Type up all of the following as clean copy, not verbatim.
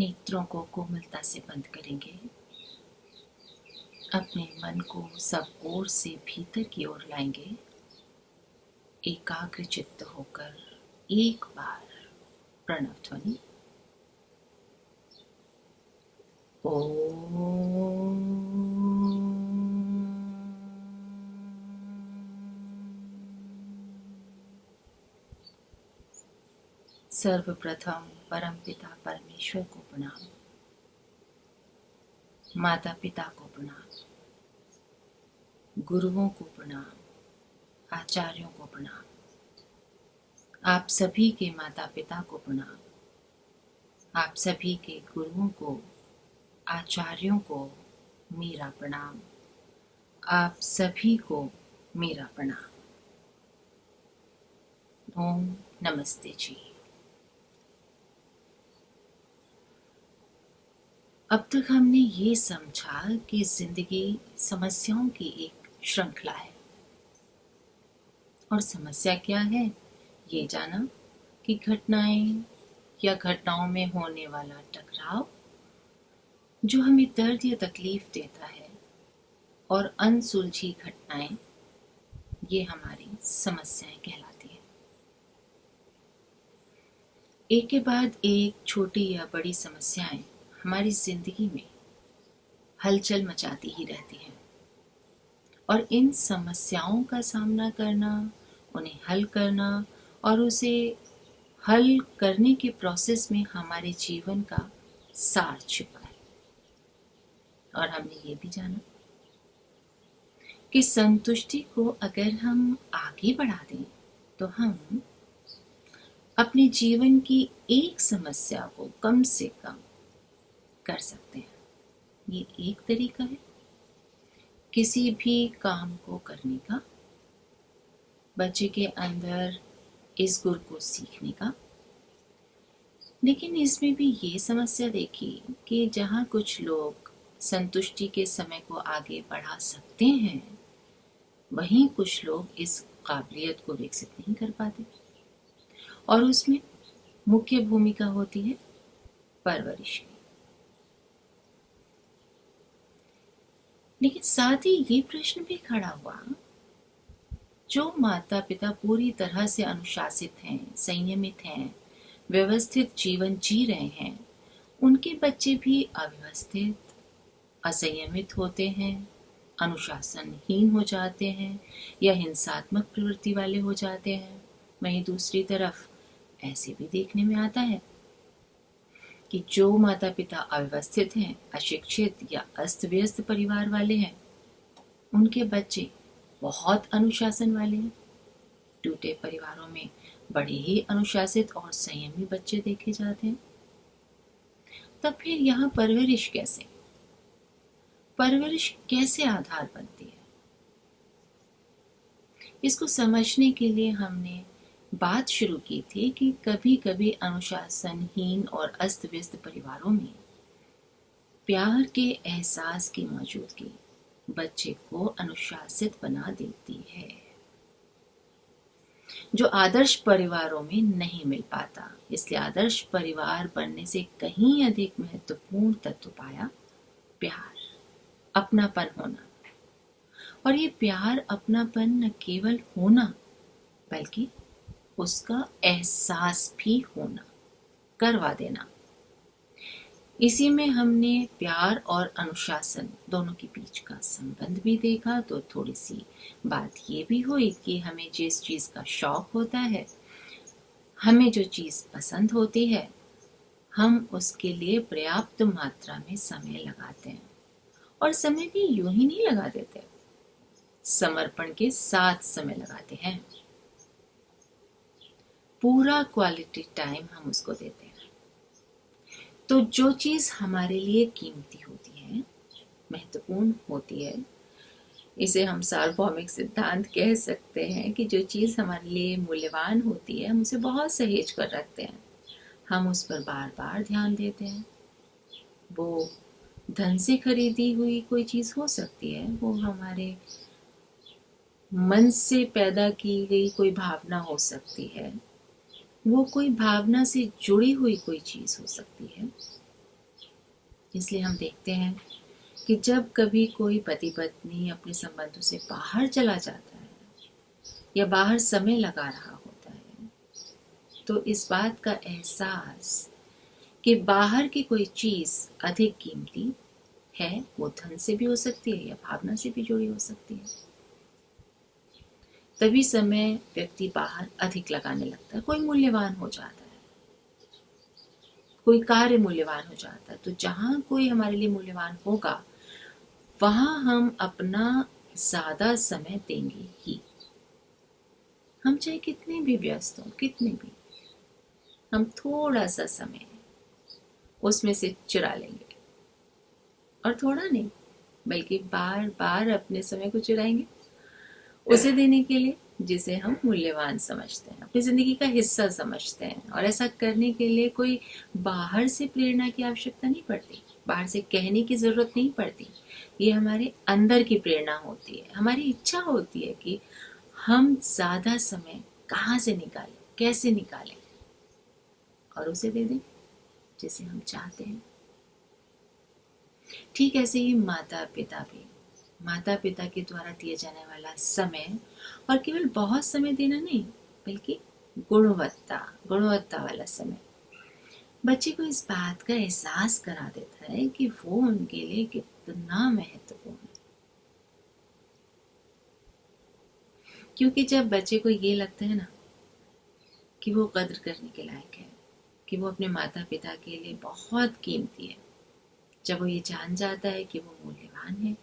नेत्रों को कोमलता से बंद करेंगे। अपने मन को सब ओर से भीतर की ओर लाएंगे। एकाग्र चित्त होकर एक बार प्रणव ध्वनि ओम। सर्वप्रथम परमपिता परमेश्वर को प्रणाम, माता पिता को प्रणाम, गुरुओं को प्रणाम, आचार्यों को प्रणाम, आप सभी के माता पिता को प्रणाम, आप सभी के गुरुओं को, आचार्यों को मेरा प्रणाम, आप सभी को मेरा प्रणाम। ओम नमस्ते जी। अब तक हमने ये समझा कि जिंदगी समस्याओं की एक श्रृंखला है। और समस्या क्या है ये जाना कि घटनाएं या घटनाओं में होने वाला टकराव जो हमें दर्द या तकलीफ देता है और अनसुलझी घटनाएं ये हमारी समस्याएं कहलाती हैं। एक के बाद एक छोटी या बड़ी समस्याएं हमारी जिंदगी में हलचल मचाती ही रहती हैं और इन समस्याओं का सामना करना, उन्हें हल करना और उसे हल करने के प्रोसेस में हमारे जीवन का सार छिपा है। और हमने ये भी जाना कि संतुष्टि को अगर हम आगे बढ़ा दें तो हम अपने जीवन की एक समस्या को कम से कम कर सकते हैं। ये एक तरीका है किसी भी काम को करने का, बच्चे के अंदर इस गुण को सीखने का। लेकिन इसमें भी ये समस्या देखी कि जहाँ कुछ लोग संतुष्टि के समय को आगे बढ़ा सकते हैं, वहीं कुछ लोग इस काबिलियत को विकसित नहीं कर पाते और उसमें मुख्य भूमिका होती है परवरिश की। लेकिन साथ ही ये प्रश्न भी खड़ा हुआ, जो माता पिता पूरी तरह से अनुशासित हैं, संयमित हैं, व्यवस्थित जीवन जी रहे हैं, उनके बच्चे भी अव्यवस्थित, असंयमित होते हैं, अनुशासनहीन हो जाते हैं या हिंसात्मक प्रवृत्ति वाले हो जाते हैं। वहीं दूसरी तरफ ऐसे भी देखने में आता है कि जो माता पिता अव्यवस्थित हैं, अशिक्षित या अस्त व्यस्त परिवार वाले हैं, उनके बच्चे बहुत अनुशासन वाले हैं। टूटे परिवारों में बड़े ही अनुशासित और संयमी बच्चे देखे जाते हैं। तब फिर यहाँ परवरिश कैसे आधार बनती है, इसको समझने के लिए हमने बात शुरू की थी कि कभी कभी अनुशासनहीन और अस्त व्यस्त परिवारों में प्यार के एहसास की मौजूदगी बच्चे को अनुशासित बना देती है, जो आदर्श परिवारों में नहीं मिल पाता। इसलिए आदर्श परिवार बनने से कहीं अधिक महत्वपूर्ण तत्व पाया प्यार, अपनापन होना। और ये प्यार अपनापन न केवल होना बल्कि उसका एहसास भी होना, करवा देना। इसी में हमने प्यार और अनुशासन दोनों के बीच का संबंध भी देखा। तो थोड़ी सी बात ये भी हुई कि हमें जिस चीज का शौक होता है, हमें जो चीज पसंद होती है, हम उसके लिए पर्याप्त मात्रा में समय लगाते हैं। और समय भी यूं ही नहीं लगा देते, समर्पण के साथ समय लगाते हैं। पूरा क्वालिटी टाइम हम उसको देते हैं। तो जो चीज हमारे लिए कीमती होती है, महत्वपूर्ण होती है, इसे हम सार्वभौमिक सिद्धांत कह सकते हैं कि जो चीज हमारे लिए मूल्यवान होती है, हम उसे बहुत सहेज कर रखते हैं, हम उस पर बार बार ध्यान देते हैं। वो धन से खरीदी हुई कोई चीज हो सकती है, वो हमारे मन से पैदा की गई कोई भावना हो सकती है, वो कोई भावना से जुड़ी हुई कोई चीज हो सकती है, इसलिए हम देखते हैं कि जब कभी कोई पति पत्नी अपने संबंधों से बाहर चला जाता है या बाहर समय लगा रहा होता है, तो इस बात का एहसास कि बाहर की कोई चीज अधिक कीमती है, वो धन से भी हो सकती है या भावना से भी जुड़ी हो सकती है, तभी समय व्यक्ति बाहर अधिक लगाने लगता है। कोई मूल्यवान हो जाता है, कोई कार्य मूल्यवान हो जाता है, तो जहां कोई हमारे लिए मूल्यवान होगा वहां हम अपना ज्यादा समय देंगे ही। हम चाहे कितने भी व्यस्त हों, कितने भी, हम थोड़ा सा समय उसमें से चुरा लेंगे, और थोड़ा नहीं बल्कि बार बार अपने समय को चुराएंगे उसे देने के लिए जिसे हम मूल्यवान समझते हैं, अपनी जिंदगी का हिस्सा समझते हैं। और ऐसा करने के लिए कोई बाहर से प्रेरणा की आवश्यकता नहीं पड़ती, बाहर से कहने की जरूरत नहीं पड़ती। ये हमारे अंदर की प्रेरणा होती है, हमारी इच्छा होती है कि हम ज्यादा समय कहाँ से निकालें, कैसे निकालें और उसे दे दें जिसे हम चाहते हैं। ठीक ऐसे ही माता पिता भी, माता पिता के द्वारा दिए जाने वाला समय, और केवल बहुत समय देना नहीं बल्कि गुणवत्ता वाला समय, बच्चे को इस बात का एहसास करा देता है कि वो उनके लिए कितना महत्वपूर्ण है। क्योंकि जब बच्चे को ये लगता है ना कि वो कद्र करने के लायक है, कि वो अपने माता पिता के लिए बहुत कीमती है, जब वो ये जान जाता है कि वो मूल्यवान है,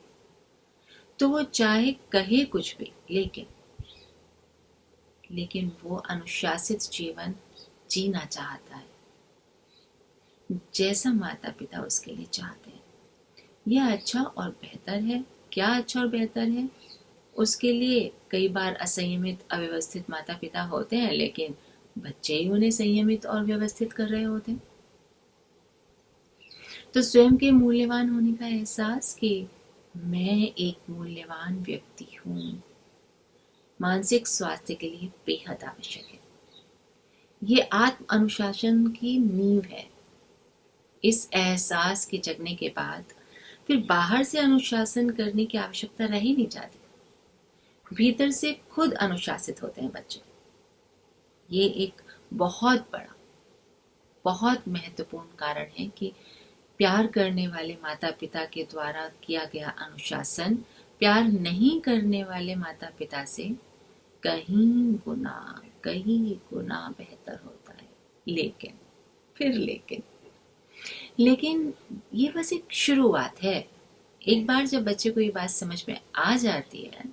तो वो चाहे कहे कुछ भी, लेकिन वो अनुशासित जीवन जीना चाहता है जैसा माता पिता उसके लिए चाहते हैं। यह अच्छा और बेहतर है। क्या अच्छा और बेहतर है? उसके लिए कई बार असंयमित अव्यवस्थित माता पिता होते हैं, लेकिन बच्चे ही उन्हें संयमित और व्यवस्थित कर रहे होते हैं। तो स्वयं के मूल्यवान होने का एहसास कि मैं एक मूल्यवान व्यक्ति हूं, मानसिक स्वास्थ्य के लिए बेहद आवश्यक है। ये आत्म अनुशासन की नींव है। इस एहसास के जगने के बाद फिर बाहर से अनुशासन करने की आवश्यकता रह ही नहीं जाती। भीतर से खुद अनुशासित होते हैं बच्चे। ये एक बहुत बड़ा, बहुत महत्वपूर्ण कारण है कि प्यार करने वाले माता पिता के द्वारा किया गया अनुशासन प्यार नहीं करने वाले माता पिता से कहीं गुना बेहतर होता है। लेकिन ये बस एक शुरुआत है। एक बार जब बच्चे को ये बात समझ में आ जाती है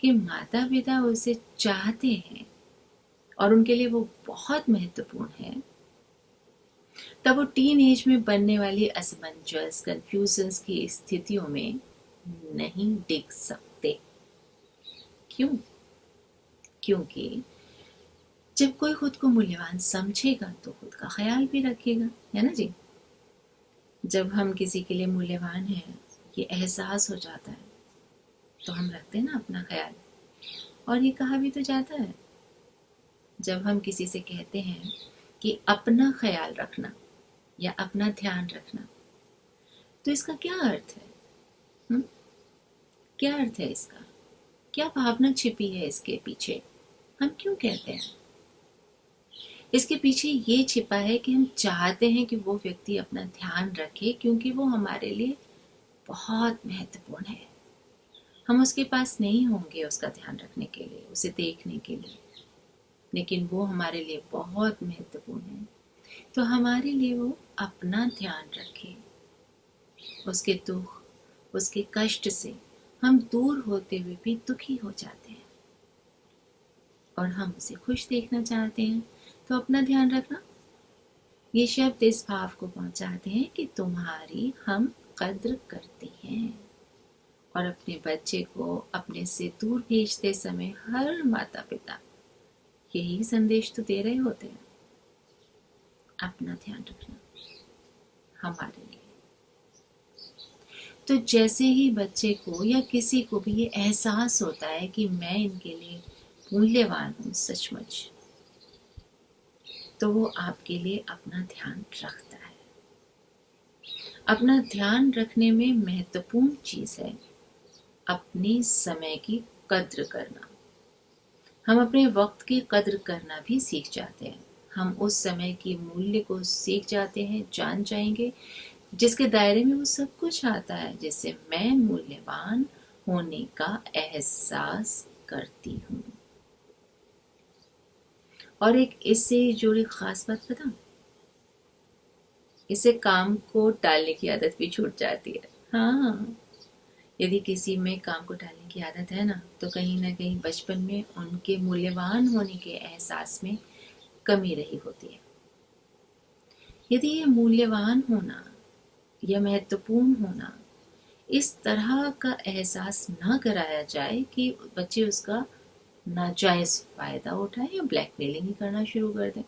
कि माता पिता उसे चाहते हैं और उनके लिए वो बहुत महत्वपूर्ण है, तब वो टीन एज में बनने वाली असमंजस, कंफ्यूजन्स की स्थितियों में नहीं टिक सकते। क्यों? क्योंकि जब कोई खुद को मूल्यवान समझेगा तो खुद का ख्याल भी रखेगा, है ना जी। जब हम किसी के लिए मूल्यवान हैं, ये एहसास हो जाता है, तो हम रखते हैं ना अपना ख्याल। और ये कहा भी तो जाता है, जब हम किसी से कहते हैं कि अपना ख्याल रखना या अपना ध्यान रखना, तो इसका क्या अर्थ है? क्या अर्थ है इसका? क्या भावना छिपी है इसके पीछे? हम क्यों कहते हैं? इसके पीछे ये छिपा है कि हम चाहते हैं कि वो व्यक्ति अपना ध्यान रखे, क्योंकि वो हमारे लिए बहुत महत्वपूर्ण है। हम उसके पास नहीं होंगे उसका ध्यान रखने के लिए, उसे देखने के लिए, लेकिन वो हमारे लिए बहुत महत्वपूर्ण है। तो हमारे लिए वो अपना ध्यान रखे। उसके दुख, उसके कष्ट से हम दूर होते हुए भी दुखी हो जाते हैं, और हम उसे खुश देखना चाहते हैं। तो अपना ध्यान रखना, ये शब्द इस भाव को पहुंचाते हैं कि तुम्हारी हम कद्र करते हैं। और अपने बच्चे को अपने से दूर भेजते समय हर माता पिता यही संदेश तो दे रहे होते हैं, अपना ध्यान रखना हमारे लिए। तो जैसे ही बच्चे को या किसी को भी ये एहसास होता है कि मैं इनके लिए मूल्यवान हूं सचमुच, तो वो आपके लिए अपना ध्यान रखता है। अपना ध्यान रखने में महत्वपूर्ण चीज है अपने समय की कद्र करना। हम अपने वक्त की कद्र करना भी सीख जाते हैं। हम उस समय की मूल्य को सीख जाते हैं, जान जाएंगे, जिसके दायरे में वो सब कुछ आता है जिससे मैं मूल्यवान होने का एहसास करती हूँ। और एक इससे जुड़ी खास बात बताऊं, इससे काम को टालने की आदत भी छूट जाती है। हाँ, यदि किसी में काम को टालने की आदत है ना, तो कहीं ना कहीं बचपन में उनके मूल्यवान होने के एहसास में कमी रही होती है। यदि ये मूल्यवान होना या महत्वपूर्ण होना इस तरह का एहसास ना कराया जाए कि बच्चे उसका नाजायज फायदा उठाएं या ब्लैकमेलिंग ही करना शुरू कर दें,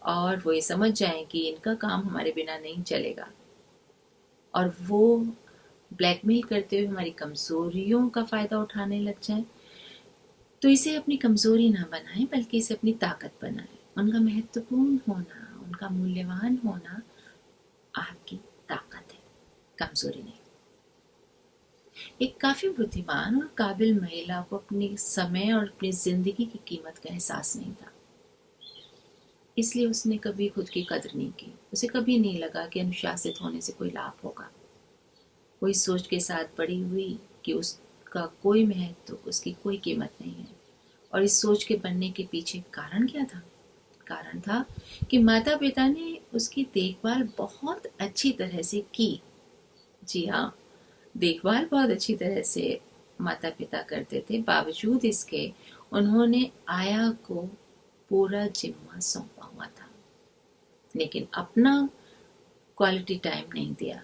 और वो ये समझ जाएं कि इनका काम हमारे बिना नहीं चलेगा, और वो ब्लैकमेल करते हुए हमारी कमजोरियों का फायदा उठाने लग जाएं, तो इसे अपनी कमजोरी ना बनाएं बल्कि इसे अपनी ताकत बनाएं। उनका महत्वपूर्ण होना, उनका मूल्यवान होना आपकी ताकत है, कमजोरी नहीं। एक काफी बुद्धिमान और काबिल महिला को अपने समय और अपनी जिंदगी की कीमत का एहसास नहीं था, इसलिए उसने कभी खुद की कदर नहीं की। उसे कभी नहीं लगा कि अनुशासित होने से कोई लाभ होगा। वो इस सोच के साथ बड़ी हुई कि उसका कोई महत्व, उसकी कोई कीमत नहीं है। और इस सोच के बनने के पीछे कारण क्या था? कारण था कि माता पिता ने उसकी देखभाल बहुत अच्छी तरह से की। जी हाँ, देखभाल बहुत अच्छी तरह से माता पिता करते थे, बावजूद इसके उन्होंने आया को पूरा जिम्मा सौंपा हुआ था, लेकिन अपना क्वालिटी टाइम नहीं दिया।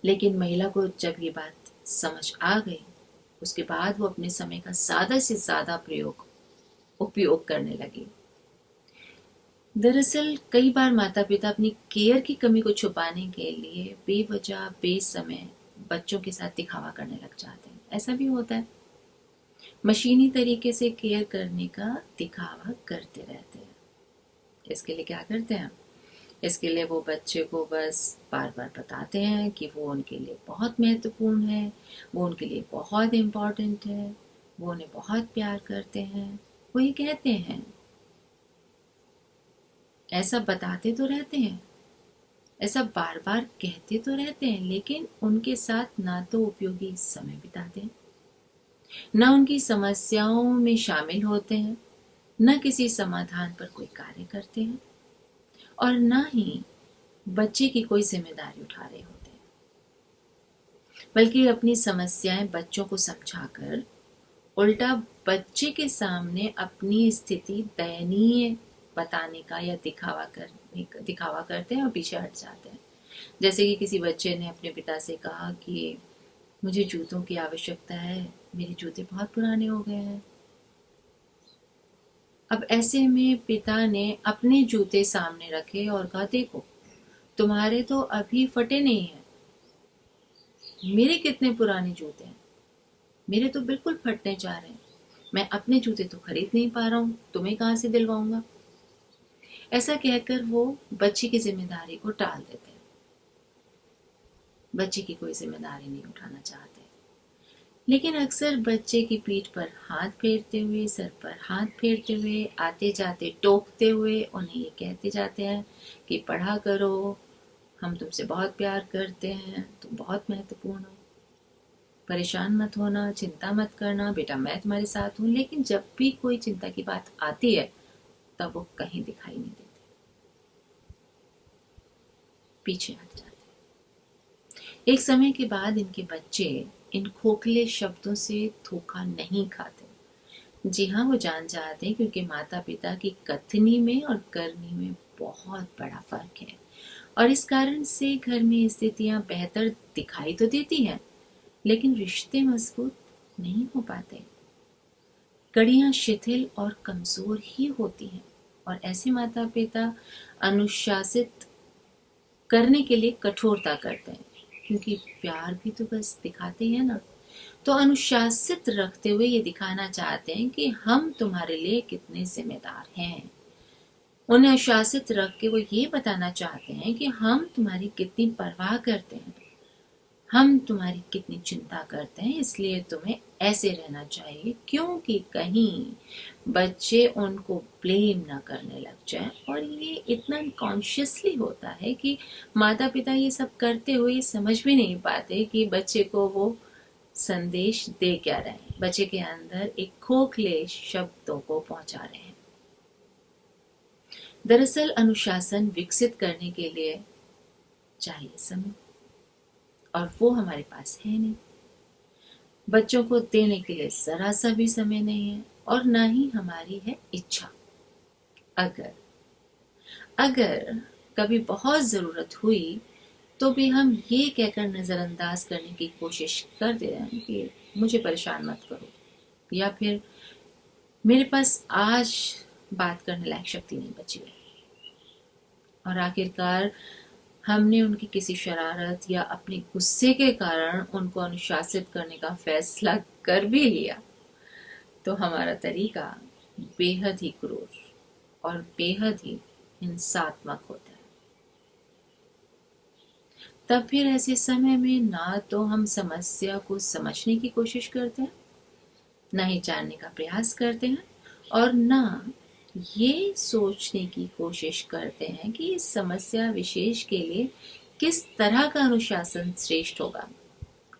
लेकिन महिला को जब ये बात समझ आ गई, उसके बाद वो अपने समय का ज्यादा से ज्यादा उपयोग करने लगी। दरअसल कई बार माता पिता अपनी केयर की कमी को छुपाने के लिए बेवजह बेसमय बच्चों के साथ दिखावा करने लग जाते हैं। ऐसा भी होता है, मशीनी तरीके से केयर करने का दिखावा करते रहते हैं। इसके लिए क्या करते हैं? इसके लिए वो बच्चे को बस बार बार बताते हैं कि वो उनके लिए बहुत महत्वपूर्ण है, वो उनके लिए बहुत इम्पोर्टेंट है, वो उन्हें बहुत प्यार करते हैं। वो ये कहते हैं, ऐसा बताते तो रहते हैं, ऐसा बार बार कहते तो रहते हैं, लेकिन उनके साथ ना तो उपयोगी समय बिताते हैं, ना उनकी समस्याओं में शामिल होते हैं, न किसी समाधान पर कोई कार्य करते हैं, और ना ही बच्चे की कोई जिम्मेदारी उठा रहे होते हैं, बल्कि अपनी समस्याएं बच्चों को समझाकर उल्टा बच्चे के सामने अपनी स्थिति दयनीय बताने का या दिखावा करते हैं और पीछे हट जाते हैं। जैसे कि किसी बच्चे ने अपने पिता से कहा कि मुझे जूतों की आवश्यकता है, मेरे जूते बहुत पुराने हो गए हैं। अब ऐसे में पिता ने अपने जूते सामने रखे और कहा, देखो तुम्हारे तो अभी फटे नहीं हैं, मेरे कितने पुराने जूते हैं, मेरे तो बिल्कुल फटने जा रहे हैं, मैं अपने जूते तो खरीद नहीं पा रहा हूँ, तुम्हें कहाँ से दिलवाऊंगा। ऐसा कहकर वो बच्चे की जिम्मेदारी को टाल देते हैं, बच्चे की कोई जिम्मेदारी नहीं उठाना चाहते। लेकिन अक्सर बच्चे की पीठ पर हाथ फेरते हुए, सर पर हाथ फेरते हुए, आते जाते टोकते हुए उन्हें ये कहते जाते हैं कि पढ़ा करो, हम तुमसे बहुत प्यार करते हैं, तुम बहुत महत्वपूर्ण हो, परेशान मत होना, चिंता मत करना, बेटा मैं तुम्हारे साथ हूं। लेकिन जब भी कोई चिंता की बात आती है तब वो कहीं दिखाई नहीं देते, पीछे हट जाते। एक समय के बाद इनके बच्चे इन खोखले शब्दों से धोखा नहीं खाते। जी हाँ, वो जान जाते हैं क्योंकि माता पिता की कथनी में और करनी में बहुत बड़ा फर्क है, और इस कारण से घर में स्थितियां बेहतर दिखाई तो देती हैं, लेकिन रिश्ते मजबूत नहीं हो पाते। कड़ियां शिथिल और कमजोर ही होती हैं, और ऐसे माता पिता अनुशासित करने के लिए कठोरता करते हैं, क्योंकि प्यार भी तो बस दिखाते हैं ना। तो अनुशासित रखते हुए ये दिखाना चाहते हैं कि हम तुम्हारे लिए कितने जिम्मेदार हैं, उन्हें अनुशासित रख के वो ये बताना चाहते हैं कि हम तुम्हारी कितनी परवाह करते हैं, हम तुम्हारी कितनी चिंता करते हैं, इसलिए तुम्हें ऐसे रहना चाहिए, क्योंकि कहीं बच्चे उनको ब्लेम ना करने लग जाए। और ये इतना कॉन्शियसली होता है कि माता पिता ये सब करते हुए समझ भी नहीं पाते कि बच्चे को वो संदेश दे क्या रहे हैं, बच्चे के अंदर एक खोखले शब्दों को पहुंचा रहे हैं। दरअसल अनुशासन विकसित करने के लिए चाहिए समय, और वो हमारे पास है नहीं। बच्चों को देने के लिए जरा सा भी समय नहीं है, और ना ही हमारी है इच्छा। अगर अगर कभी बहुत जरूरत हुई तो भी हम ये कहकर नजरअंदाज करने की कोशिश कर दे रहे हैं कि मुझे परेशान मत करो, या फिर मेरे पास आज बात करने लायक शक्ति नहीं बची है। और आखिरकार हमने उनकी किसी शरारत या अपने गुस्से के कारण उनको अनुशासित करने का फैसला कर भी लिया, तो हमारा तरीका बेहद ही क्रूर और बेहद ही हिंसात्मक होता है। तब फिर ऐसे समय में ना तो हम समस्या को समझने की कोशिश करते हैं, ना ही जानने का प्रयास करते हैं, और ना ये सोचने की कोशिश करते हैं कि इस समस्या विशेष के लिए किस तरह का अनुशासन श्रेष्ठ होगा,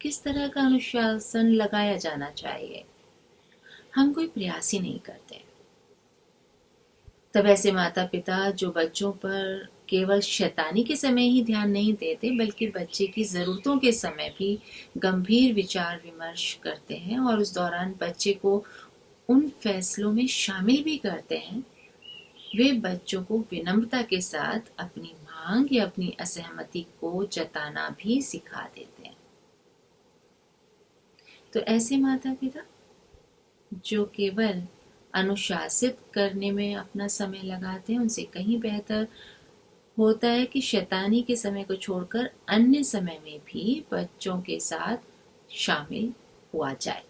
किस तरह का अनुशासन लगाया जाना चाहिए। हम कोई प्रयास ही नहीं करते। तब ऐसे माता पिता जो बच्चों पर केवल शैतानी के समय ही ध्यान नहीं देते, बल्कि बच्चे की जरूरतों के समय भी गंभीर विचार विमर्श करते हैं और उस दौरान बच्चे को उन फैसलों में शामिल भी करते हैं, वे बच्चों को विनम्रता के साथ अपनी मांग या अपनी असहमति को जताना भी सिखा देते हैं। तो ऐसे माता पिता जो केवल अनुशासित करने में अपना समय लगाते हैं, उनसे कहीं बेहतर होता है कि शैतानी के समय को छोड़कर अन्य समय में भी बच्चों के साथ शामिल हुआ जाए।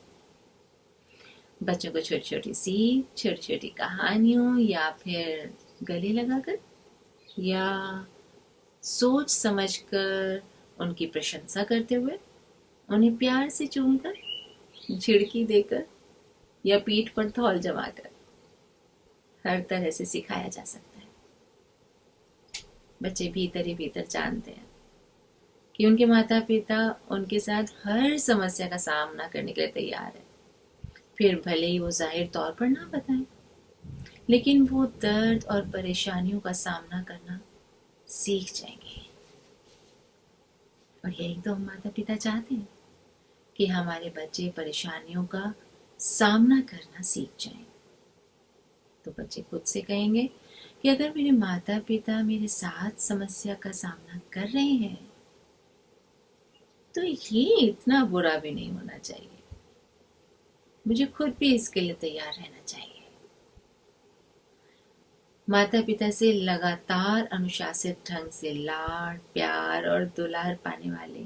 बच्चों को छोटी छोटी कहानियों या फिर गले लगाकर या सोच समझकर उनकी प्रशंसा करते हुए, उन्हें प्यार से चूमकर, झिड़की देकर या पीठ पर थौल जमाकर हर तरह से सिखाया जा सकता है। बच्चे भीतर ही भीतर जानते हैं कि उनके माता पिता उनके साथ हर समस्या का सामना करने के लिए तैयार है। फिर भले ही वो जाहिर तौर पर ना बताएं, लेकिन वो दर्द और परेशानियों का सामना करना सीख जाएंगे। और यही तो हम माता पिता चाहते हैं कि हमारे बच्चे परेशानियों का सामना करना सीख जाएं। तो बच्चे खुद से कहेंगे कि अगर मेरे माता पिता मेरे साथ समस्या का सामना कर रहे हैं तो ये इतना बुरा भी नहीं होना चाहिए, मुझे खुद भी इसके लिए तैयार रहना चाहिए। माता पिता से लगातार अनुशासित ढंग से लाड प्यार और दुलार पाने वाले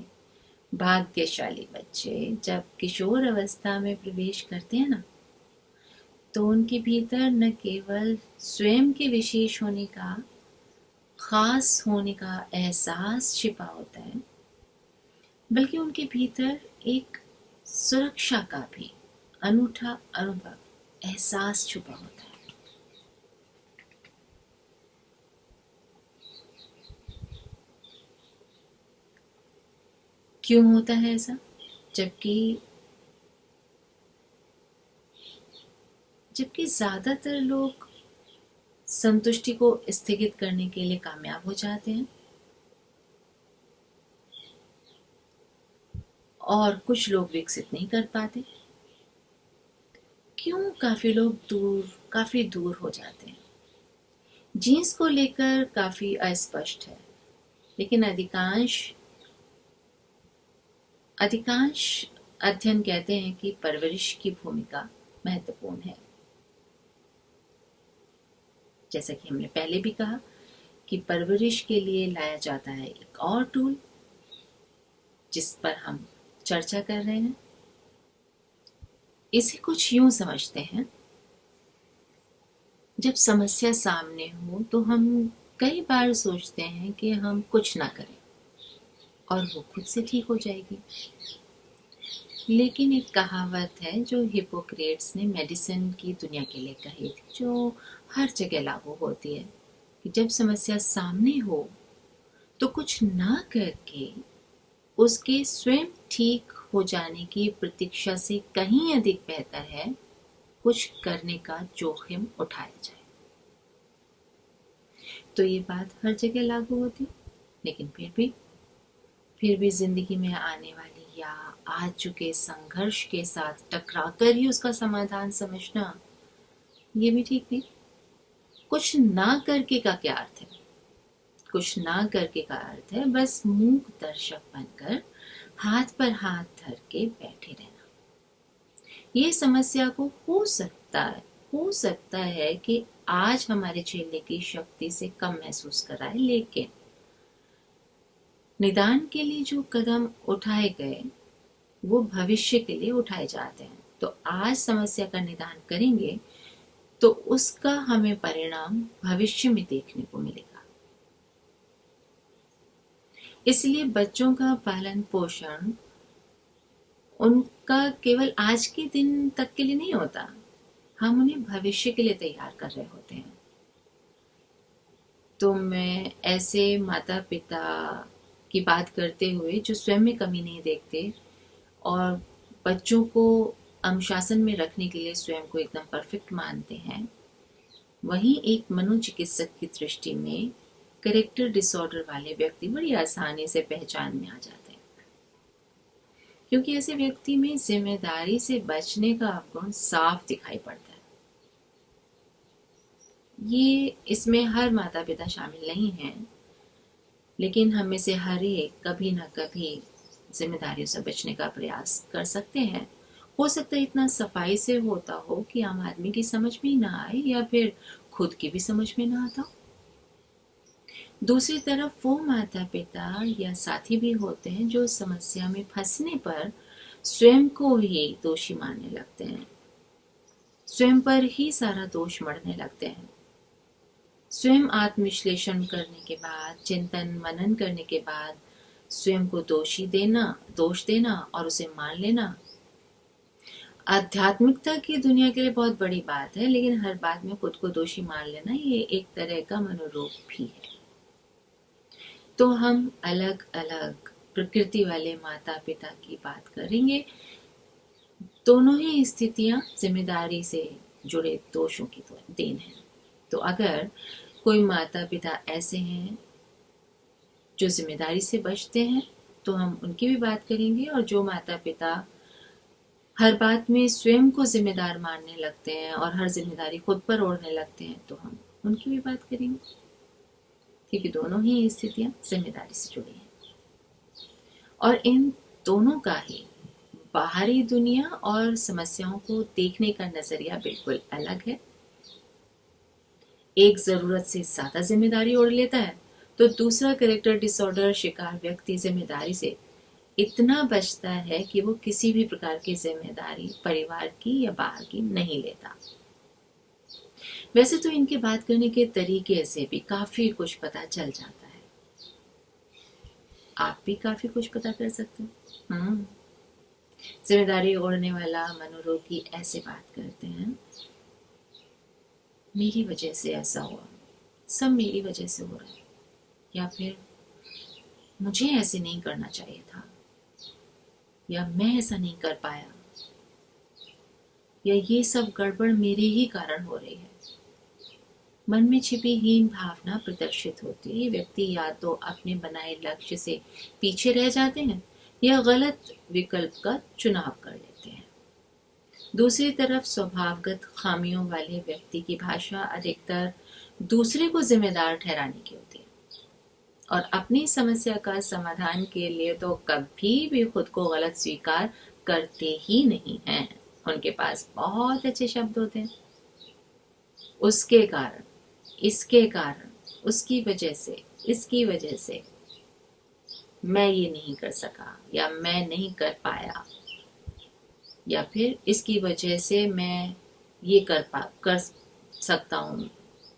भाग्यशाली बच्चे जब किशोर अवस्था में प्रवेश करते हैं ना, तो उनके भीतर न केवल स्वयं के विशेष होने का, खास होने का एहसास छिपा होता है, बल्कि उनके भीतर एक सुरक्षा का भी अनूठा अनुभव, एहसास छुपा होता है। क्यों होता है ऐसा? जबकि ज्यादातर लोग संतुष्टि को स्थगित करने के लिए कामयाब हो जाते हैं, और कुछ लोग विकसित नहीं कर पाते। क्यों? काफी दूर हो जाते हैं। जीन्स को लेकर काफी अस्पष्ट है, लेकिन अधिकांश अध्ययन कहते हैं कि परवरिश की भूमिका महत्वपूर्ण है। जैसा कि हमने पहले भी कहा कि परवरिश के लिए लाया जाता है एक और टूल जिस पर हम चर्चा कर रहे हैं। इसे कुछ यूं समझते हैं जब समस्या सामने हो तो हम कई बार सोचते हैं कि हम कुछ ना करें और वो खुद से ठीक हो जाएगी। लेकिन एक कहावत है जो हिपोक्रेट्स ने मेडिसिन की दुनिया के लिए कही थी, जो हर जगह लागू होती है कि जब समस्या सामने हो तो कुछ ना करके उसके स्वयं ठीक हो जाने की प्रतीक्षा से कहीं अधिक बेहतर है कुछ करने का जोखिम उठाया जाए। तो ये बात हर जगह लागू होती, लेकिन फिर भी जिंदगी में आने वाली या आ चुके संघर्ष के साथ टकराकर ही उसका समाधान समझना ये भी ठीक नहीं। कुछ ना करके का क्या अर्थ है? कुछ ना करके का अर्थ है बस मूक दर्शक बनकर हाथ पर हाथ धर के बैठे रहना। ये समस्या को हो सकता है कि आज हमारे झेलने की शक्ति से कम महसूस कराए, लेकिन निदान के लिए जो कदम उठाए गए वो भविष्य के लिए उठाए जाते हैं। तो आज समस्या का निदान करेंगे तो उसका हमें परिणाम भविष्य में देखने को मिलेगा। इसलिए बच्चों का पालन पोषण उनका केवल आज के दिन तक के लिए नहीं होता, हम उन्हें भविष्य के लिए तैयार कर रहे होते हैं। तो मैं ऐसे माता पिता की बात करते हुए जो स्वयं में कमी नहीं देखते और बच्चों को अनुशासन में रखने के लिए स्वयं को एकदम परफेक्ट मानते हैं, वहीं एक मनोचिकित्सक की दृष्टि में कैरेक्टर डिसऑर्डर वाले व्यक्ति बड़ी आसानी से पहचान में आ जाते हैं, क्योंकि ऐसे व्यक्ति में जिम्मेदारी से बचने का अवगुण साफ दिखाई पड़ता है। ये इसमें हर माता पिता शामिल नहीं है, लेकिन हम में से हर एक कभी ना कभी जिम्मेदारियों से बचने का प्रयास कर सकते हैं। हो सकता है इतना सफाई से होता हो कि आम आदमी की समझ में ही ना आए या फिर खुद की भी समझ में ना आता हो। दूसरी तरफ वो माता पिता या साथी भी होते हैं जो समस्या में फंसने पर स्वयं को ही दोषी मानने लगते हैं, स्वयं पर ही सारा दोष मढ़ने लगते हैं। स्वयं आत्मविश्लेषण करने के बाद, चिंतन मनन करने के बाद स्वयं को दोष देना और उसे मान लेना आध्यात्मिकता की दुनिया के लिए बहुत बड़ी बात है, लेकिन हर बात में खुद को दोषी मान लेना ये एक तरह का मनोरोग भी है। तो हम अलग अलग प्रकृति वाले माता पिता की बात करेंगे। दोनों ही स्थितियां जिम्मेदारी से जुड़े दोषों की देन है। तो अगर कोई माता पिता ऐसे हैं जो जिम्मेदारी से बचते हैं तो हम उनकी भी बात करेंगे, और जो माता पिता हर बात में स्वयं को जिम्मेदार मानने लगते हैं और हर जिम्मेदारी खुद पर ओढ़ने लगते हैं तो हम उनकी भी बात करेंगे, क्योंकि दोनों ही स्थितियां जिम्मेदारी से जुड़ी हैं और इन दोनों का ही बाहरी दुनिया और समस्याओं को देखने का नजरिया बिल्कुल अलग है। एक जरूरत से ज्यादा जिम्मेदारी ओढ़ लेता है तो दूसरा कैरेक्टर डिसऑर्डर शिकार व्यक्ति जिम्मेदारी से इतना बचता है कि वो किसी भी प्रकार की जिम्मेदारी परिवार की या बाहर की नहीं लेता। वैसे तो इनके बात करने के तरीके से भी काफी कुछ पता चल जाता है, आप भी काफी कुछ पता कर सकते हैं। जिम्मेदारी ओढ़ने वाला मनोरोगी ऐसे बात करते हैं, मेरी वजह से ऐसा हुआ, सब मेरी वजह से हो रहा है, या फिर मुझे ऐसे नहीं करना चाहिए था, या मैं ऐसा नहीं कर पाया, या ये सब गड़बड़ मेरे ही कारण हो रही है। मन में छिपी हीन भावना प्रदर्शित होती है। व्यक्ति या तो अपने बनाए लक्ष्य से पीछे रह जाते हैं या गलत विकल्प का चुनाव कर लेते हैं। दूसरी तरफ स्वभावगत खामियों वाले व्यक्ति की भाषा अधिकतर दूसरे को जिम्मेदार ठहराने की होती है और अपनी समस्या का समाधान के लिए तो कभी भी खुद को गलत स्वीकार करते ही नहीं हैं। उनके पास बहुत अच्छे शब्द होते हैं, उसके कारण, इसके कारण, उसकी वजह से, इसकी वजह से मैं ये नहीं कर सका या मैं नहीं कर पाया, या फिर इसकी वजह से मैं ये कर सकता हूँ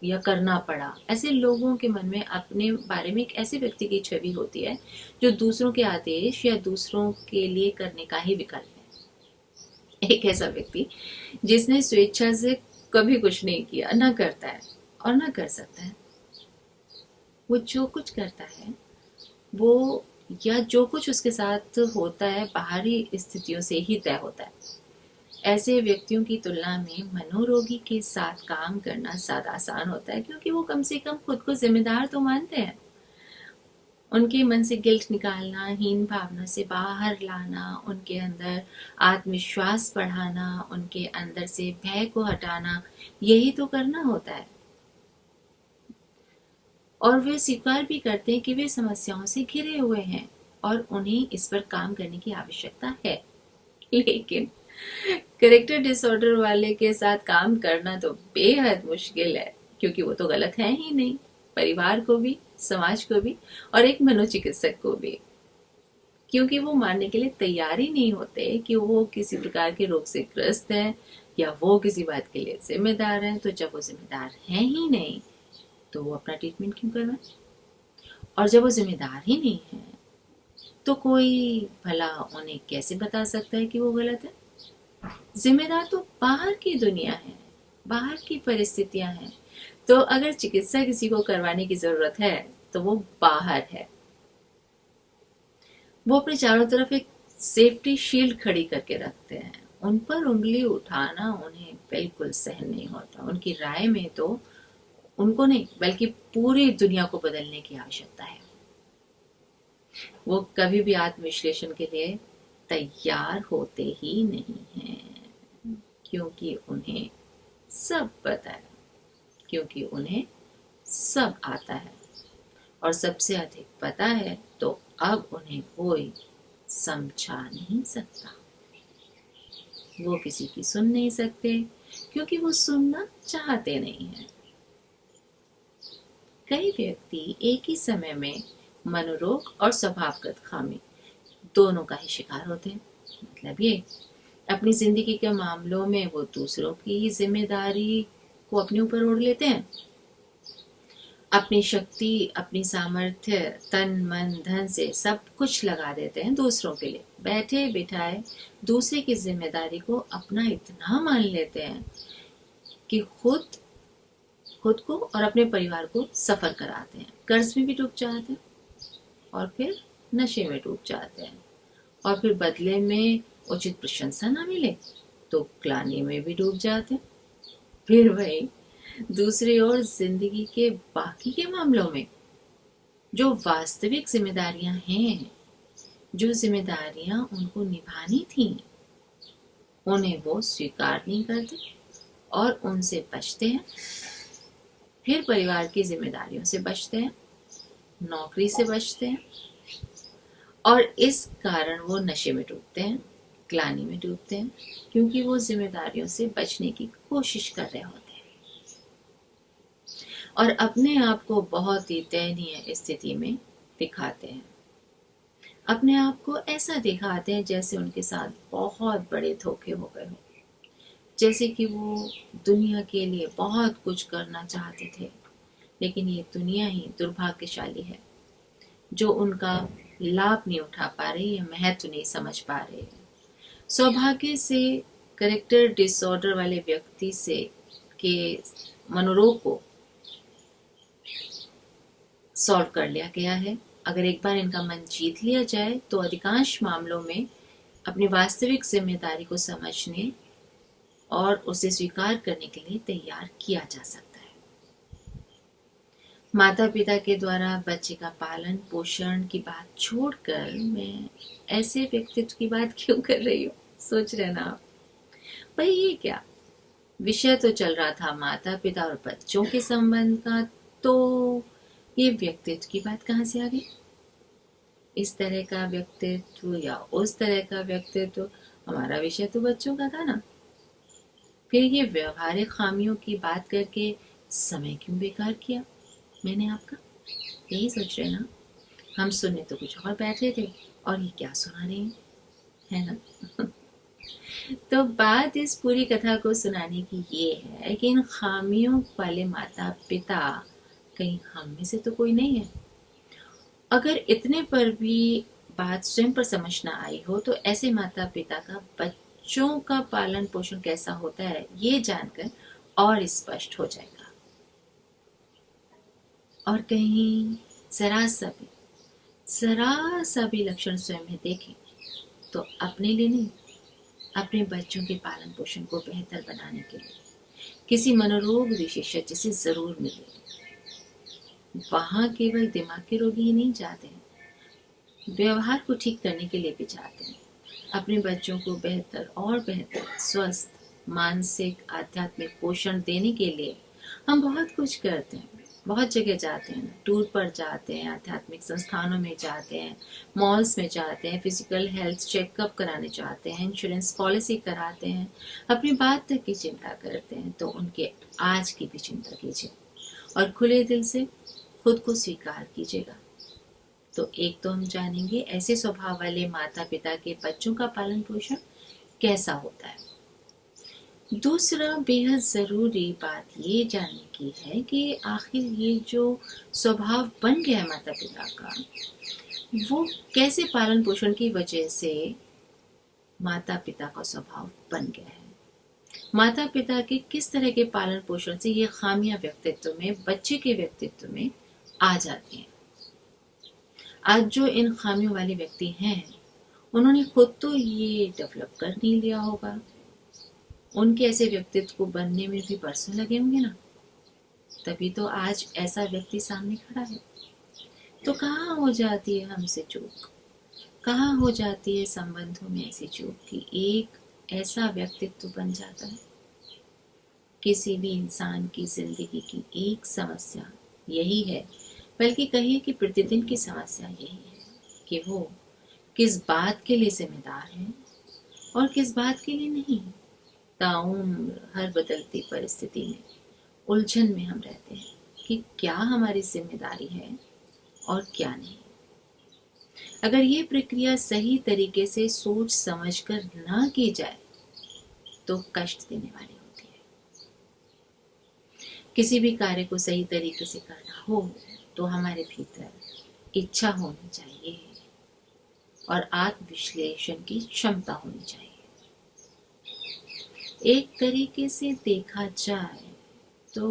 या करना पड़ा, ऐसे लोगों के मन में अपने बारे में एक ऐसे व्यक्ति की छवि होती है जो दूसरों के आदेश या दूसरों के लिए करने का ही विकल्प है। एक ऐसा व्यक्ति जिसने स्वेच्छा से कभी कुछ नहीं किया, ना करता है और ना कर सकता है। वो जो कुछ करता है वो या जो कुछ उसके साथ होता है बाहरी स्थितियों से ही तय होता है। ऐसे व्यक्तियों की तुलना में मनोरोगी के साथ काम करना ज्यादा आसान होता है, क्योंकि वो कम से कम खुद को जिम्मेदार तो मानते हैं। उनके मन से गिल्ट निकालना, हीन भावना से बाहर लाना, उनके अंदर आत्मविश्वास बढ़ाना, उनके अंदर से भय को हटाना, यही तो करना होता है। और वे स्वीकार भी करते हैं कि वे समस्याओं से घिरे हुए हैं और उन्हें इस पर काम करने की आवश्यकता है। लेकिन कैरेक्टर डिसऑर्डर वाले के साथ काम करना तो बेहद मुश्किल है, क्योंकि वो तो गलत है ही नहीं, परिवार को भी, समाज को भी और एक मनोचिकित्सक को भी। क्योंकि वो मानने के लिए तैयार ही नहीं होते कि वो किसी प्रकार के रोग से ग्रस्त हैं या वो किसी बात के लिए जिम्मेदार हैं। तो जब वो जिम्मेदार हैं ही नहीं तो वो अपना ट्रीटमेंट क्यों करवाएं? और जब वो जिम्मेदार ही नहीं है तो कोई भला उन्हें कैसे बता सकता है कि वो गलत है? जिम्मेदार तो बाहर की दुनिया है, बाहर की परिस्थितियां हैं। तो अगर चिकित्सा किसी को करवाने की जरूरत है तो वो बाहर है। वो अपने चारों तरफ एक सेफ्टी शील्ड खड़ी करके रखते हैं। उन पर उंगली उठाना उन्हें बिल्कुल सहन नहीं होता। उनकी राय में तो उनको नहीं बल्कि पूरी दुनिया को बदलने की आवश्यकता है। वो कभी भी आत्मविश्लेषण के लिए तैयार होते ही नहीं हैं, क्योंकि उन्हें सब पता है, क्योंकि उन्हें सब आता है और सबसे अधिक पता है। तो अब उन्हें कोई समझा नहीं सकता। वो किसी की सुन नहीं सकते, क्योंकि वो सुनना चाहते नहीं हैं। कई व्यक्ति एक ही समय में मनोरोग और स्वभावगत खामी दोनों का ही शिकार होते हैं। मतलब ये, अपनी जिंदगी के मामलों में वो दूसरों की ही जिम्मेदारी को अपने ऊपर ओढ़ लेते हैं। अपनी शक्ति, अपनी सामर्थ्य, तन मन धन से सब कुछ लगा देते हैं दूसरों के लिए। बैठे बिठाए दूसरे की जिम्मेदारी को अपना इतना मान लेते हैं कि खुद को और अपने परिवार को सफर कराते हैं। कर्ज में भी डूब जाते हैं और फिर नशे में डूब जाते हैं, और फिर बदले में उचित प्रशंसा ना मिले तो ग्लानि में भी डूब जाते हैं। फिर वही दूसरी ओर जिंदगी के बाकी के मामलों में जो वास्तविक जिम्मेदारियां हैं, जो जिम्मेदारियां उनको निभानी थी, उन्हें वो स्वीकार नहीं करते और उनसे बचते हैं। फिर परिवार की जिम्मेदारियों से बचते हैं, नौकरी से बचते हैं, और इस कारण वो नशे में डूबते हैं, ग्लानि में डूबते हैं, क्योंकि वो जिम्मेदारियों से बचने की कोशिश कर रहे होते हैं और अपने आप को बहुत ही दयनीय स्थिति में दिखाते हैं। अपने आप को ऐसा दिखाते हैं जैसे उनके साथ बहुत बड़े धोखे हो गए हो, जैसे कि वो दुनिया के लिए बहुत कुछ करना चाहते थे, लेकिन ये दुनिया ही दुर्भाग्यशाली है जो उनका लाभ नहीं उठा पा रही है, महत्व नहीं समझ पा रहे हैं। सौभाग्य से कैरेक्टर डिसऑर्डर वाले व्यक्ति से के मनोरोग को सॉल्व कर लिया गया है। अगर एक बार इनका मन जीत लिया जाए तो अधिकांश मामलों में अपनी वास्तविक जिम्मेदारी को समझने और उसे स्वीकार करने के लिए तैयार किया जा सकता है। माता पिता के द्वारा बच्चे का पालन पोषण की बात छोड़कर मैं ऐसे व्यक्तित्व की बात क्यों कर रही हूँ, सोच रहे ना आप? भाई ये क्या, विषय तो चल रहा था माता पिता और बच्चों के संबंध का, तो ये व्यक्तित्व की बात कहाँ से आ गई? इस तरह का व्यक्तित्व या उस तरह का व्यक्तित्व, हमारा विषय तो बच्चों का था ना। फिर ये व्यवहारिक खामियों की बात करके समय क्यों बेकार किया मैंने आपका? यही सोच रहे ना? हम सुनने तो कुछ और बैठे थे और ये क्या सुना रहे हैं, है ना? तो बात इस पूरी कथा को सुनाने की ये है कि इन खामियों वाले माता पिता कहीं हम में से तो कोई नहीं है। अगर इतने पर भी बात स्वयं पर समझ ना आई हो तो ऐसे माता पिता का बच्चों का पालन पोषण कैसा होता है ये जानकर और स्पष्ट हो जाएगा। और कहीं जरा सा भी लक्षण स्वयं में देखें तो अपने लिए नहीं, अपने बच्चों के पालन पोषण को बेहतर बनाने के लिए किसी मनोरोग विशेषज्ञ से जरूर मिले। वहां केवल दिमाग के रोगी ही नहीं जाते हैं, व्यवहार को ठीक करने के लिए भी जाते हैं। अपने बच्चों को बेहतर और बेहतर स्वस्थ मानसिक आध्यात्मिक पोषण देने के लिए हम बहुत कुछ करते हैं, बहुत जगह जाते हैं, टूर पर जाते हैं, आध्यात्मिक संस्थानों में जाते हैं, मॉल्स में जाते हैं, फिजिकल हेल्थ चेकअप कराने जाते हैं, इंश्योरेंस पॉलिसी कराते हैं, अपनी बात तक की चिंता करते हैं। तो उनके आज की भी चिंता कीजिए और खुले दिल से खुद को स्वीकार कीजिएगा। तो एक तो हम जानेंगे ऐसे स्वभाव वाले माता पिता के बच्चों का पालन पोषण कैसा होता है। दूसरा बेहद ज़रूरी बात ये जानने की है कि आखिर ये जो स्वभाव बन गया है माता पिता का, वो कैसे पालन पोषण की वजह से माता पिता का स्वभाव बन गया है। माता पिता के किस तरह के पालन पोषण से ये खामियां व्यक्तित्व में, बच्चे के व्यक्तित्व में आ जाती हैं। आज जो इन खामियों वाले व्यक्ति हैं उन्होंने खुद तो ये डेवलप कर नहीं लिया होगा, उनके ऐसे व्यक्तित्व को बनने में भी बरसों लगे होंगे ना, तभी तो आज ऐसा व्यक्ति सामने खड़ा है। तो कहाँ हो जाती है हमसे चूक, कहाँ हो जाती है संबंधों में ऐसी चूक कि एक ऐसा व्यक्तित्व बन जाता है। किसी भी इंसान की जिंदगी की एक समस्या यही है, बल्कि कहिए कि प्रतिदिन की समस्या यही है कि वो किस बात के लिए जिम्मेदार है और किस बात के लिए नहीं। ताउम्र हर बदलती परिस्थिति में उलझन में हम रहते हैं कि क्या हमारी जिम्मेदारी है और क्या नहीं। अगर ये प्रक्रिया सही तरीके से सोच समझकर ना की जाए तो कष्ट देने वाली होती है। किसी भी कार्य को सही तरीके से करना हो तो हमारे भीतर इच्छा होनी चाहिए और आत्मविश्लेषण की क्षमता होनी चाहिए। एक तरीके से देखा जाए तो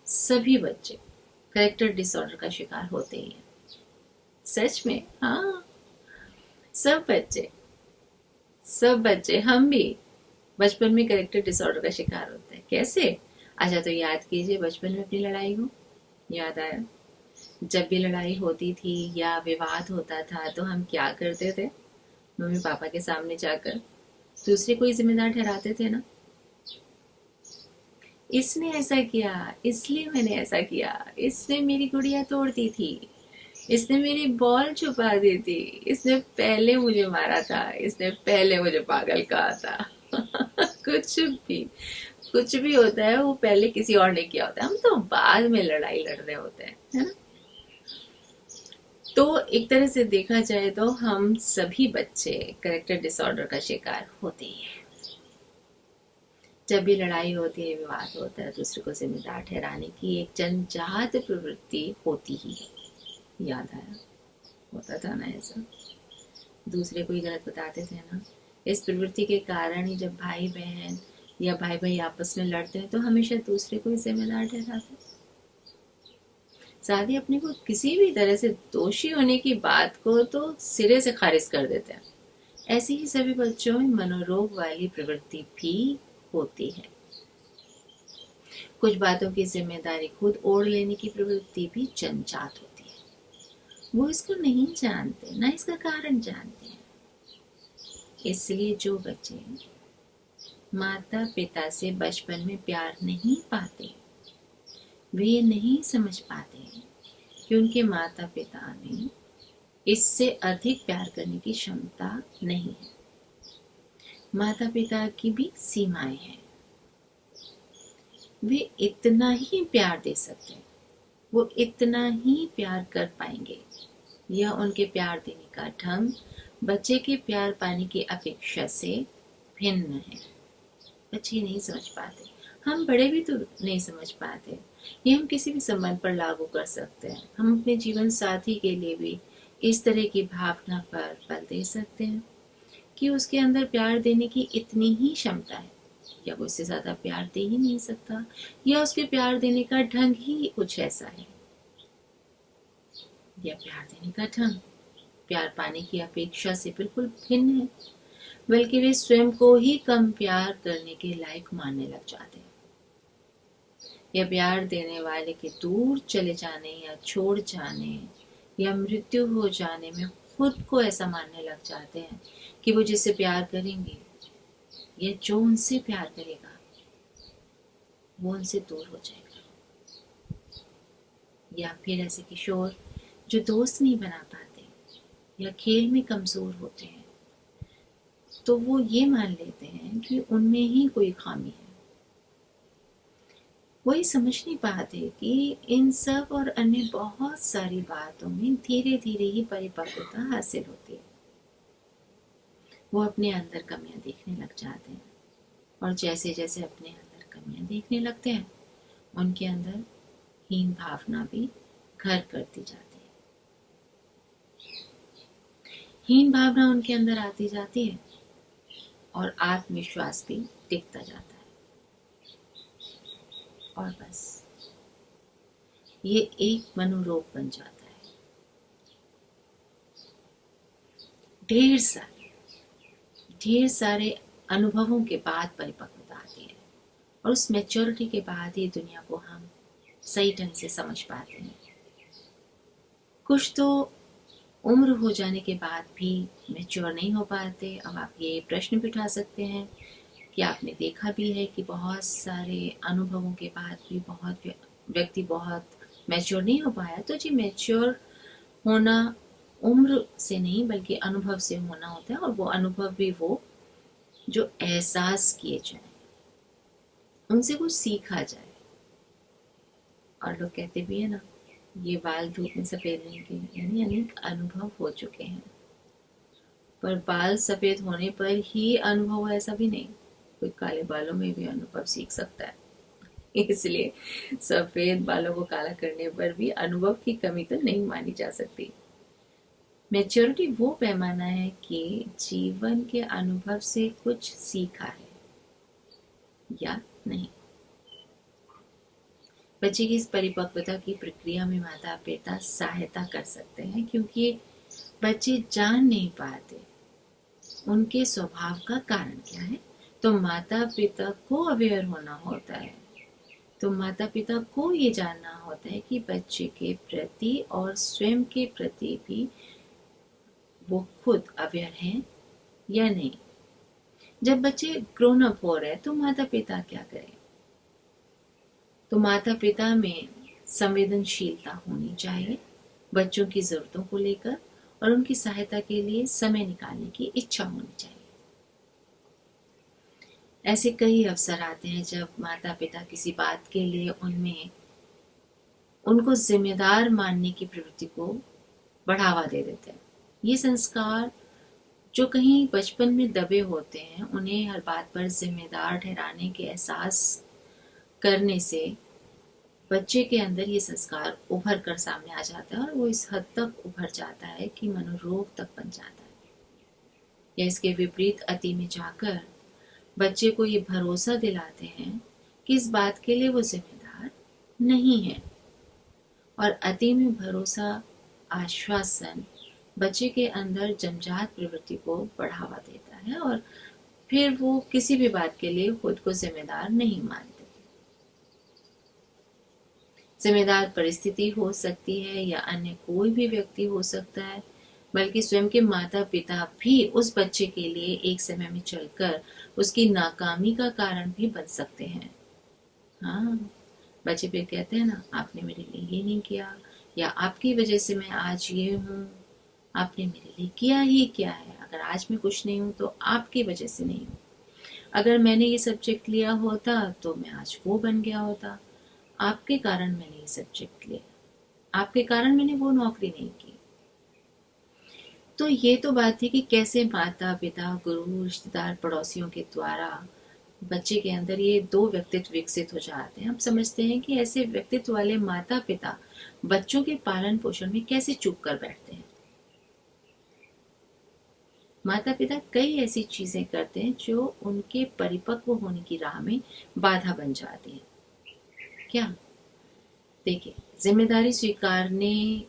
सभी बच्चे कैरेक्टर डिसऑर्डर का शिकार होते ही हैं। सच में, हाँ, सब बच्चे, हम भी बचपन में कैरेक्टर डिसऑर्डर का शिकार होते हैं। कैसे? अच्छा, तो याद कीजिए बचपन में अपनी लड़ाई को। याद आया? जब भी लड़ाई होती थी या विवाद होता था तो हम क्या करते थे? मम्मी पापा के सामने जाकर दूसरे को ही जिम्मेदार ठहराते थे ना। इसने ऐसा किया, इसलिए मैंने ऐसा किया, इसने मेरी गुड़िया तोड़ दी थी, इसने मेरी बॉल छुपा दी थी, इसने पहले मुझे मारा था, इसने पहले मुझे पागल कहा था। कुछ भी होता है वो पहले किसी और ने किया होता है, हम तो बाद में लड़ाई लड़ रहे होते हैं, है ना। तो एक तरह से देखा जाए तो हम सभी बच्चे कैरेक्टर डिसऑर्डर का शिकार होते ही हैं। जब भी लड़ाई होती है, विवाद होता है, दूसरे को जिम्मेदार ठहराने की एक जन्मजात प्रवृत्ति होती ही है। याद आया? होता था ना ऐसा, दूसरे को ही गलत बताते थे ना। इस प्रवृत्ति के कारण ही जब भाई बहन या भाई भाई आपस में लड़ते हैं तो हमेशा दूसरे को ही जिम्मेदार ठहराते हैं। साथ ही अपने को किसी भी तरह से दोषी होने की बात को तो सिरे से खारिज कर देते हैं। ऐसे ही सभी बच्चों में मनोरोग वाली प्रवृत्ति भी होती है। कुछ बातों की जिम्मेदारी खुद ओढ़ लेने की प्रवृत्ति भी जन्मजात होती है। वो इसको नहीं जानते, ना इसका कारण जानते हैं। इसलिए जो बच्चे माता पिता से बचपन में प्यार नहीं पाते, वे ये नहीं समझ पाते कि उनके माता पिता में इससे अधिक प्यार करने की क्षमता नहीं है। माता पिता की भी सीमाएं हैं, वे इतना ही प्यार दे सकते हैं, वो इतना ही प्यार कर पाएंगे। यह उनके प्यार देने का ढंग बच्चे के प्यार पाने की अपेक्षा से भिन्न है। बच्चे नहीं समझ पाते, हम बड़े भी तो नहीं समझ पाते। ये हम किसी भी संबंध पर लागू कर सकते हैं। हम अपने जीवन साथी के लिए भी इस तरह की भावना पर बल दे सकते हैं कि उसके अंदर प्यार देने की इतनी ही क्षमता है, या वो इससे ज्यादा प्यार दे ही नहीं सकता, या उसके प्यार देने का ढंग ही कुछ ऐसा है, या प्यार देने का ढंग प्यार पाने की अपेक्षा से बिल्कुल भिन्न है, बल्कि वे स्वयं को ही कम प्यार करने के लायक मानने लग जाते हैं, या प्यार देने वाले के दूर चले जाने या छोड़ जाने या मृत्यु हो जाने में खुद को ऐसा मानने लग जाते हैं कि वो जिससे प्यार करेंगे या जो उनसे प्यार करेगा वो उनसे दूर हो जाएगा। या फिर ऐसे किशोर जो दोस्त नहीं बना पाते या खेल में कमजोर होते हैं, तो वो ये मान लेते हैं कि उनमें ही कोई खामी है। वो ये समझ नहीं पाते कि इन सब और अन्य बहुत सारी बातों में धीरे धीरे ही परिपक्वता हासिल होती है। वो अपने अंदर कमियां देखने लग जाते हैं, और जैसे जैसे अपने अंदर कमियां देखने लगते हैं, उनके अंदर हीन भावना भी घर करती जाती है। हीन भावना उनके अंदर आती जाती है और आत्मविश्वास भी टिकता जाता है। और बस ये एक मनोरोग बन जाता है। ढेर सारे अनुभवों के बाद परिपक्वता आती है, और उस मैच्योरिटी के बाद ही दुनिया को हम सही ढंग से समझ पाते हैं। कुछ तो उम्र हो जाने के बाद भी मैच्योर नहीं हो पाते। अब आप ये प्रश्न भी उठा सकते हैं कि आपने देखा भी है कि बहुत सारे अनुभवों के बाद भी बहुत व्यक्ति बहुत मैच्योर नहीं हो पाया। तो जी, मैच्योर होना उम्र से नहीं बल्कि अनुभव से होना होता है, और वो अनुभव भी वो जो एहसास किए जाए, उनसे कुछ सीखा जाए। और लोग कहते भी है ना, ये बाल धूप में सफेद नहीं किए, यानी अनेक अनुभव हो चुके हैं। पर बाल सफेद होने पर ही अनुभव, ऐसा भी नहीं, कोई काले बालों में भी अनुभव सीख सकता है। इसलिए सफेद बालों को काला करने पर भी अनुभव की कमी तो नहीं मानी जा सकती। मैच्योरिटी वो पैमाना है कि जीवन के अनुभव से कुछ सीखा है या नहीं। बच्चे की इस परिपक्वता की प्रक्रिया में माता पिता सहायता कर सकते हैं, क्योंकि बच्चे जान नहीं पाते उनके स्वभाव का कारण क्या है। तो माता पिता को अवेयर होना होता है, तो माता पिता को ये जानना होता है कि बच्चे के प्रति और स्वयं के प्रति भी वो खुद अवेयर हैं या नहीं। जब बच्चे ग्रोन अप हो रहे हैं तो माता पिता क्या करें? तो माता पिता में संवेदनशीलता होनी चाहिए बच्चों की जरूरतों को लेकर, और उनकी सहायता के लिए समय निकालने की इच्छा होनी चाहिए। ऐसे कई अवसर आते हैं जब माता पिता किसी बात के लिए उनको जिम्मेदार मानने की प्रवृत्ति को बढ़ावा दे देते हैं। ये संस्कार जो कहीं बचपन में दबे होते हैं, उन्हें हर बात पर जिम्मेदार ठहराने के एहसास करने से बच्चे के अंदर ये संस्कार उभर कर सामने आ जाता है, और वो इस हद तक उभर जाता है कि मनोरोग तक बन जाता है। या इसके विपरीत अति में जाकर बच्चे को ये भरोसा दिलाते हैं कि इस बात के लिए वो जिम्मेदार नहीं है। और अति में भरोसा, आश्वासन बच्चे के अंदर जन्मजात प्रवृत्ति को बढ़ावा देता है, और फिर वो किसी भी बात के लिए खुद को जिम्मेदार नहीं मानते। जिम्मेदार परिस्थिति हो सकती है या अन्य कोई भी व्यक्ति हो सकता है, बल्कि स्वयं के माता पिता भी उस बच्चे के लिए एक समय में चलकर उसकी नाकामी का कारण भी बन सकते हैं। हाँ, बच्चे भी कहते हैं ना, आपने मेरे लिए ये नहीं किया, या आपकी वजह से मैं आज ये हूँ, आपने मेरे लिए किया ही क्या है, अगर आज मैं कुछ नहीं हूँ तो आपकी वजह से नहीं हूँ, अगर मैंने ये सब्जेक्ट लिया होता तो मैं आज वो बन गया होता, आपके कारण मैंने ये सब्जेक्ट लिया, आपके कारण मैंने वो नौकरी नहीं की। तो ये तो बात थी कि कैसे माता पिता गुरु रिश्तेदार पड़ोसियों के द्वारा बच्चे के अंदर ये दो व्यक्तित्व विकसित हो जाते हैं। हम समझते हैं कि ऐसे व्यक्तित्व वाले माता पिता बच्चों के पालन पोषण में कैसे चूक कर बैठते हैं। माता पिता कई ऐसी चीजें करते हैं जो उनके परिपक्व होने की राह में बाधा बन जाती है। क्या? देखिए, जिम्मेदारी स्वीकारने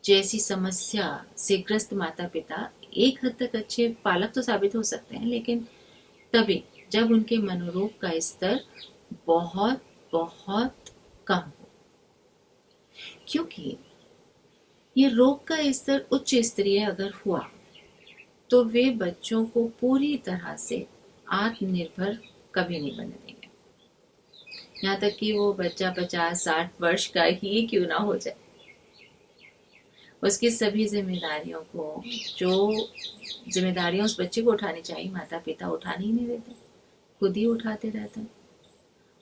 जैसी समस्या से ग्रस्त माता पिता एक हद तक अच्छे पालक तो साबित हो सकते हैं, लेकिन तभी जब उनके मनोरोग का स्तर बहुत बहुत कम हो, क्योंकि ये रोग का स्तर उच्च स्तरीय अगर हुआ तो वे बच्चों को पूरी तरह से आत्मनिर्भर कभी नहीं बनने देंगे, यहाँ तक कि वो बच्चा 50-60 वर्ष का ही क्यों ना हो जाए। उसकी सभी जिम्मेदारियों को, जो जिम्मेदारियां उस बच्चे को उठानी चाहिए, माता पिता उठाने ही नहीं देते, खुद ही उठाते रहते हैं।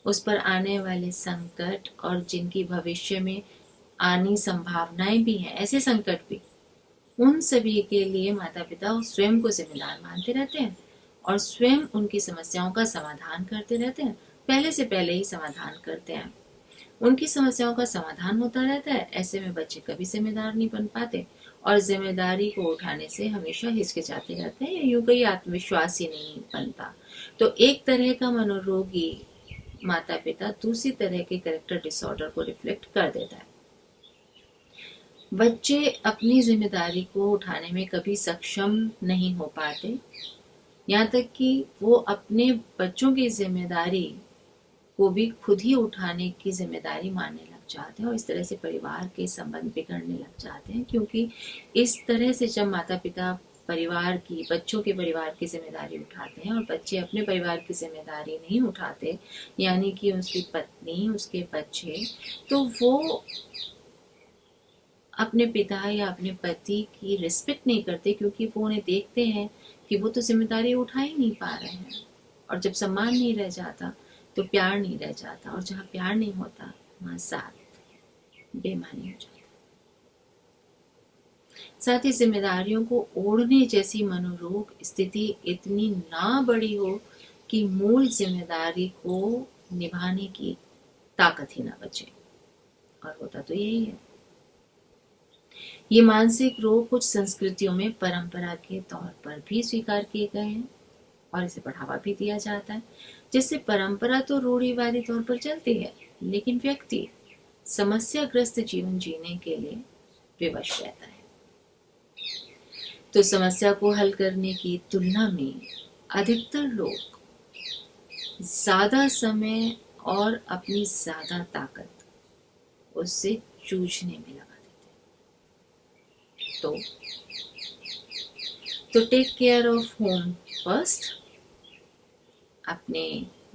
उस पर आने वाले संकट और जिनकी भविष्य में आनी संभावनाएं भी हैं, ऐसे संकट भी, उन सभी के लिए माता पिता स्वयं को जिम्मेदार मानते रहते हैं और स्वयं उनकी समस्याओं का समाधान करते रहते हैं, पहले से पहले ही समाधान करते हैं। उनकी समस्याओं का समाधान होता रहता है। ऐसे में बच्चे कभी जिम्मेदार नहीं बन पाते और जिम्मेदारी को उठाने से हमेशा हिचकिचाते रहते हैं, यूं कहीं आत्मविश्वास ही नहीं बनता। तो एक तरह का मनोरोगी माता पिता दूसरी तरह के कैरेक्टर डिसऑर्डर को रिफ्लेक्ट कर देता है। बच्चे अपनी जिम्मेदारी को उठाने में कभी सक्षम नहीं हो पाते, यहाँ तक कि वो अपने बच्चों की जिम्मेदारी को भी खुद ही उठाने की जिम्मेदारी मानने लग जाते हैं और इस तरह से परिवार के संबंध बिगड़ने लग जाते हैं। क्योंकि इस तरह से जब माता पिता परिवार की, बच्चों के परिवार की जिम्मेदारी उठाते हैं और बच्चे अपने परिवार की जिम्मेदारी नहीं उठाते, यानी कि उसकी पत्नी, उसके बच्चे, तो वो अपने पिता या अपने पति की रिस्पेक्ट नहीं करते, क्योंकि वो उन्हें देखते हैं कि वो तो जिम्मेदारी उठा ही नहीं पा रहे हैं। और जब सम्मान नहीं रह जाता तो प्यार नहीं रह जाता, और जहाँ प्यार नहीं होता वहाँ साथ बेईमानी हो जाती। साथ ही जिम्मेदारियों को ओढ़ने जैसी मनोरोग स्थिति इतनी ना बड़ी हो कि मूल जिम्मेदारी को निभाने की ताकत ही ना बचे, और होता तो यही है। ये मानसिक रोग कुछ संस्कृतियों में परंपरा के तौर पर भी स्वीकार किए गए हैं और इसे बढ़ावा भी दिया जाता है, जिससे परंपरा तो रूढ़िवादी तौर पर चलती है, लेकिन व्यक्ति समस्याग्रस्त जीवन जीने के लिए विवश रहता है। तो समस्या को हल करने की तुलना में अधिकतर लोग ज्यादा समय और अपनी ज्यादा ताकत उससे जूझने में लगा देते हैं। तो take care of home first. अपने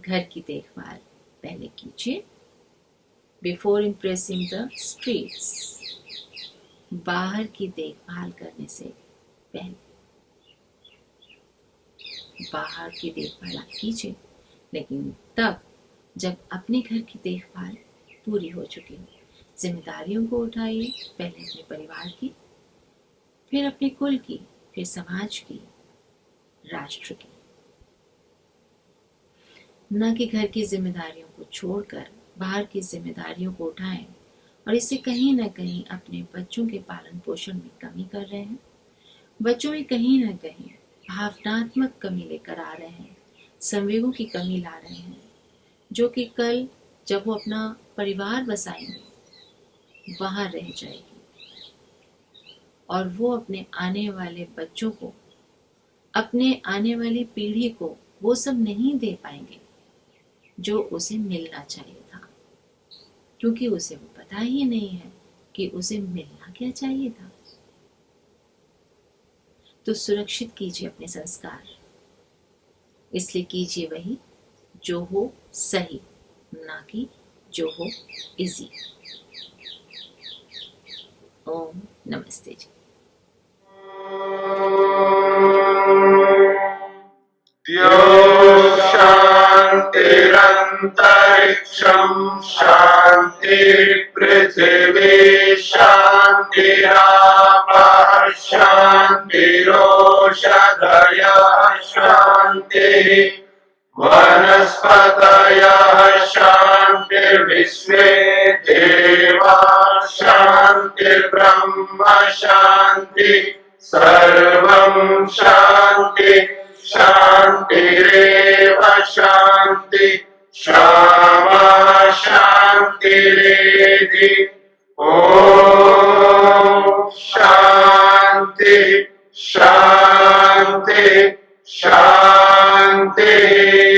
घर की देखभाल पहले कीजिए, बिफोर इम्प्रेसिंग द स्ट्रीट्स। बाहर की देखभाल करने से पहले बाहर की देखभाल आप कीजिए, लेकिन तब जब अपने घर की देखभाल पूरी हो चुकी हो। जिम्मेदारियों को उठाइए, पहले अपने परिवार की, फिर अपने कुल की, फिर समाज की, राष्ट्र की। न कि घर की जिम्मेदारियों को छोड़कर बाहर की जिम्मेदारियों को उठाएं और इससे कहीं ना कहीं अपने बच्चों के पालन पोषण में कमी कर रहे हैं। बच्चों में कहीं ना कहीं भावनात्मक कमी लेकर आ रहे हैं, संवेगों की कमी ला रहे हैं, जो कि कल जब वो अपना परिवार बसाएंगे वहां रह जाएगी और वो अपने आने वाले बच्चों को, अपने आने वाली पीढ़ी को वो सब नहीं दे पाएंगे जो उसे मिलना चाहिए था, क्योंकि उसे वो पता ही नहीं है कि उसे मिलना क्या चाहिए था। तो सुरक्षित कीजिए अपने संस्कार, इसलिए कीजिए वही जो हो सही, ना कि जो हो इजी। ओम नमस्ते जी। शांति। शान्तिरन्तरिक्षं शान्ति पृथिवी शान्तिरापः शान्तिरोषधयः शान्तिः वनस्पतयः शान्तिर्विश्वे देवा शान्तिर्ब्रह्म शान्ति सर्वं शान्ति शान्तिरेव शान्ति क्षमा शान्तिरेधि ॐ शान्ति शान्ति शान्तिः